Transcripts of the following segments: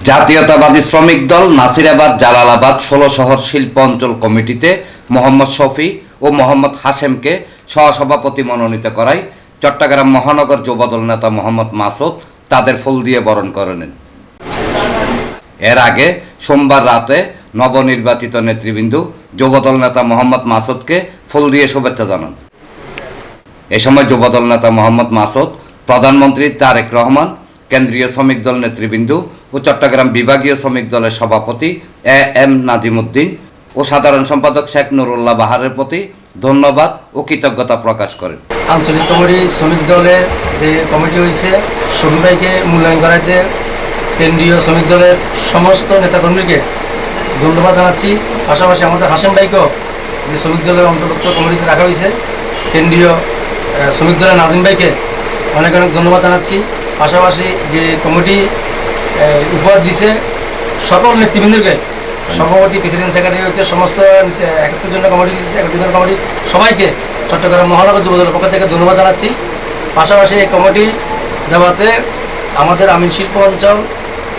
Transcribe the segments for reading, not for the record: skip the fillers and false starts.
জাতীয়তাবাদী শ্রমিক দল নাসিরাবাদ জালালাবাদ ১৬ শহর শিল্প অঞ্চল কমিটিতে মোহাম্মদ শফি ও মোহাম্মদ হাশেমকে সহসভাপতি মনোনীত করায় চট্টগ্রাম মহানগর যুবদল নেতা মোহাম্মদ মাসুদ তাদের ফুল দিয়ে বরণ করে নেন। এর আগে সোমবার রাতে নবনির্বাচিত নেতৃবৃন্দ যুবদল নেতা মোহাম্মদ মাসুদকে ফুল দিয়ে শুভেচ্ছা জানান। এ সময় যুবদল নেতা মোহাম্মদ মাসুদ, প্রধানমন্ত্রী তারেক রহমান, কেন্দ্রীয় শ্রমিক দল নেতৃবৃন্দ ও চট্টগ্রাম বিভাগীয় শ্রমিক দলের সভাপতি এম নাজিমুদ্দিন ও সাধারণ সম্পাদক শেখ নুরুল্লাহ বাহারের প্রতি ধন্যবাদ ও কৃতজ্ঞতা প্রকাশ করেন। আঞ্চলিক কমিটি শ্রমিক দলের যে কমিটি হয়েছে শফি ভাইকে মূল্যায়ন করাইতে কেন্দ্রীয় শ্রমিক দলের সমস্ত নেতাকর্মীকে ধন্যবাদ জানাচ্ছি। পাশাপাশি আমাদের হাশেম ভাইকেও যে শ্রমিক দলের অন্তর্ভুক্ত কমিটিতে রাখা হয়েছে, কেন্দ্রীয় শ্রমিক দলের নাজিম ভাইকে অনেক অনেক ধন্যবাদ জানাচ্ছি। পাশাপাশি যে কমিটি উপহার দিছে সকল নেতৃবৃন্দকে, সভাপতি, প্রেসিডেন্ট, সেক্রেটারি হইতে সমস্ত ৭১ জনের কমিটি দিয়েছে, ৭১ জনের কমিটি সবাইকে চট্টগ্রাম মহানগর যুবদলের পক্ষ থেকে ধন্যবাদ জানাচ্ছি। পাশাপাশি এই কমিটি দেওয়াতে আমাদের আমিন শিল্প অঞ্চল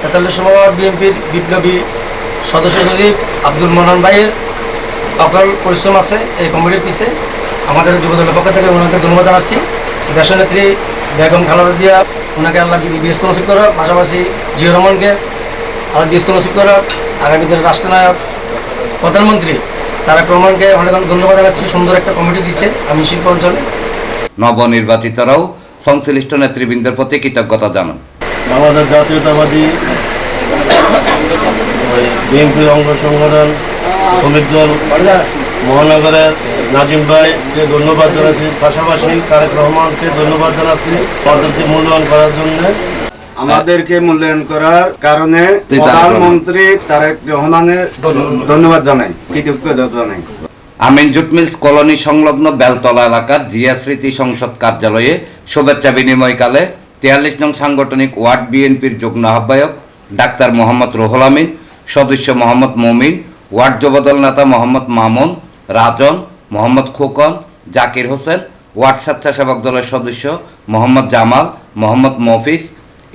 ৪৩ নম্বর বিএনপির বিপ্লবী সদস্য সচিব আব্দুল মনান ভাইয়ের অকাল পরিশ্রম আছে এই কমিটির পিছিয়ে। আমাদের যুবদলের পক্ষ থেকে ওনাকে ধন্যবাদ জানাচ্ছি। দেশনেত্রী বেগম খালেদা জিয়া, ওনাকে আল্লাহ ব্যস্ত নসিব করা, পাশাপাশি জিয়া রহমানকে আল্লাহ ব্যস্ত নসিব করা, আগামী দিনের রাষ্ট্রনায়ক প্রধানমন্ত্রী তারেক রহমানকে অনেক অনেক ধন্যবাদ জানাচ্ছি। সুন্দর একটা কমিটি দিচ্ছে আমি শিল্প অঞ্চলে। নবনির্বাচিতরাও সংশ্লিষ্ট নেতৃবৃন্দের প্রতি কৃতজ্ঞতা জানান। আমাদের জাতীয়তাবাদী বিএনপির অঙ্গ সংগঠন শ্রমিক দল মহানগরের নাজিম ভাইকে ধন্যবাদ জানাচ্ছি, পাশাপাশি তারেক রহমানকে ধন্যবাদ জানাচ্ছি আমাদেরকে মূল্যায়ন করার জন্য। আমাদেরকে মূল্যায়ন করার কারণে প্রধানমন্ত্রী তারেক রহমানের ধন্যবাদ জানাই, কৃতজ্ঞতা জানাই। আমিন জুট মিলস কলোনি সংলগ্ন বেলতলা এলাকার জিয়া স্মৃতি সংসদ কার্যালয়ে শুভেচ্ছা বিনিময়কালে ৪৩ নং সাংগঠনিক ওয়ার্ড বিএনপির যুগ্ম আহ্বায়ক ডাক্তার মোহাম্মদ রুহুল আমিন, সদস্য মোহাম্মদ মমিন, ওয়ার্ড যুবদল নেতা মোহাম্মদ মামুন, রাজন, মোহাম্মদ খোকন, জাকির হোসেন, ওয়ার্ড স্বেচ্ছাসেবক দলের সদস্য মোহাম্মদ জামাল, মোহাম্মদ মফিজ,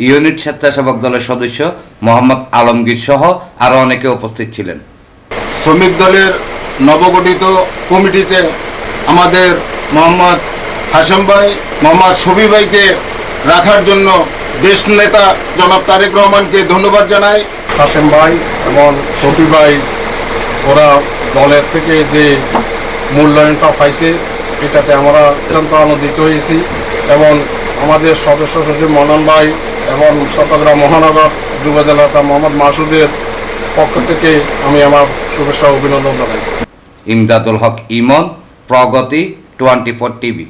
ইউনিট স্বেচ্ছাসেবক দলের সদস্য মোহাম্মদ আলমগীর সহ আরও অনেকে উপস্থিত ছিলেন। শ্রমিক দলের নবগঠিত কমিটিতে আমাদের মোহাম্মদ হাশেম ভাই, মোহাম্মদ শফি ভাইকে রাখার জন্য দেশ নেতা জনাব তারেক রহমানকে ধন্যবাদ জানাই। হাশেম ভাই এবং শফি ভাই ওরা দলের থেকে যে মূল্যায়নটা পাইছে এটাতে আমরা অত্যন্ত আনন্দিত হয়েছি এবং আমাদের সদস্য সচিব মনান ভাই এবং চট্টগ্রাম মহানগর যুবদল নেতা মোহাম্মদ মাসুদের পক্ষ থেকে আমি আমার শুভেচ্ছা অভিনন্দন জানাই। ইমদাদুল হক ইমন, প্রগতি 24 টিভি।